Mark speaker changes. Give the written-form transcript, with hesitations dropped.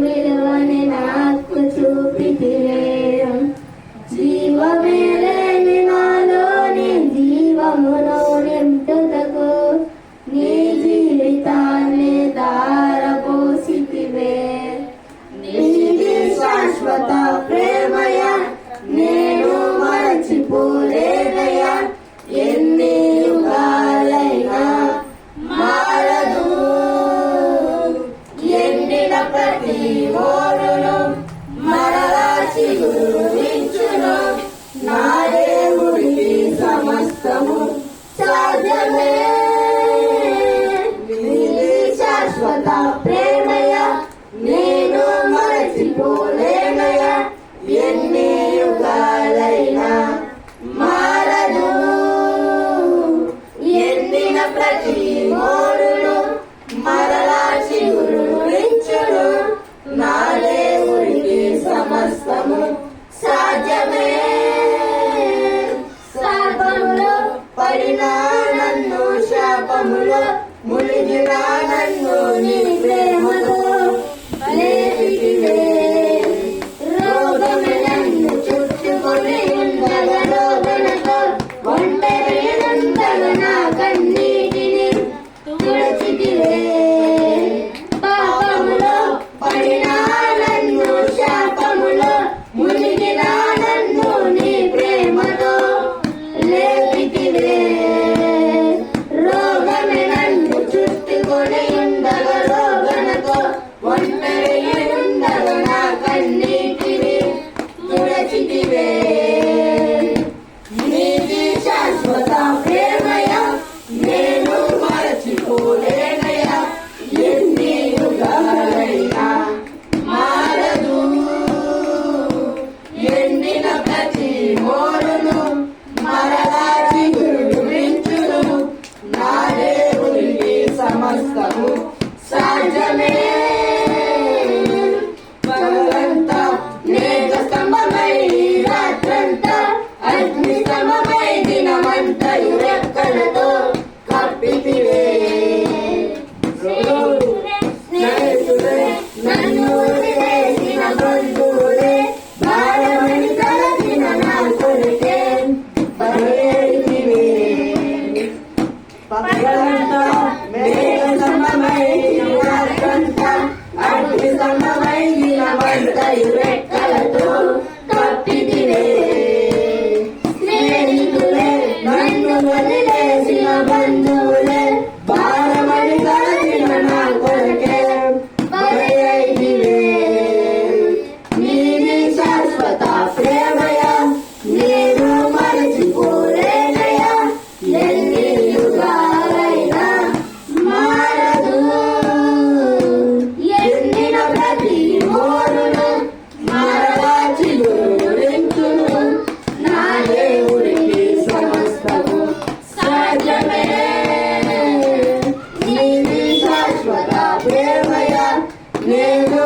Speaker 1: విలువని నాకు చూపితివే. జీవమే లేని నాలోని జీవమును నింపుటకు నీ జీవితాన్ని ధారపోసితివే. నీది శాశ్వత ప్రేమయ నేను మరచిపోలేనయ్యా. ఎన్ని యుగాలైనా మారదు. ఎండిన ప్రతి ఓరును మరలా చిగురించును. నా దేవుడికి సమస్తము సాధ్యమే. నీది శాశ్వత ప్రేమయ నేను మరచిపోలేనయ్యా. ఎన్ని యుగాలైనా మారదు. ఎండిన ప్రతి మోడును మరలా చిగురించును. నా దేవుడికి సమస్తము సాధ్యమే. శాపములో పడినా నన్ను, శాపములో మునిగినా నన్ను నీ ప్రేమతో లేపితివే. రోగమే నన్ను చుట్టుకొని ఉండగా రోదనతో ఒంటరినంతగా నా కన్నీటిని తుడిచితివే. పాపములో పడినా నన్ను, శాపములో మునిగినా నన్ను నీ ప్రేమతో లేపితివే. రోగమే నన్ను చుట్టుకొని ఉండగా రోగనతో ఒంటరినంతగా నా కన్నీటిని తుడిచితివే. నీది శాశ్వత ప్రేమయ నేను మరచిపోలేనయ్యా. ఎన్ని యుగాలైనా మారదు. ఎండిన ప్రతి మోడును మరలా చిగురించును. నా దేవుడికి సమస్తము సాధ్యమే. పగలంతా మేఘ స్తంభమై రాత్రంతా అగ్ని స్తంభమై దినమంతయు రెక్కలతో కప్పితివే. స్నేహితులే నన్ను వదిలేసిన బంధువులే భారమని తలచిన నా కొరికే బయటివే. పగలంతా మేఘ స్తంభమై రాత్రంతా అగ్ని స్తంభమై దినమంతయు రెక్కలతో కప్పితివే. స్నేహితులే నన్ను వదిలేసిన బంధువులే భారమని తలచిన నా కొరకే బయటివే. నీది శాశ్వత ప్రేమయ నేను మరచిపోలేనయ్యా. ఎన్ని యుగాలైనా మారదు. ఎండిన ప్రతి మోడును మరలా చిగురించును. నా దేవుడికి సమస్తము సాధ్యమే. నీది శాశ్వత ప్రేమయ నేను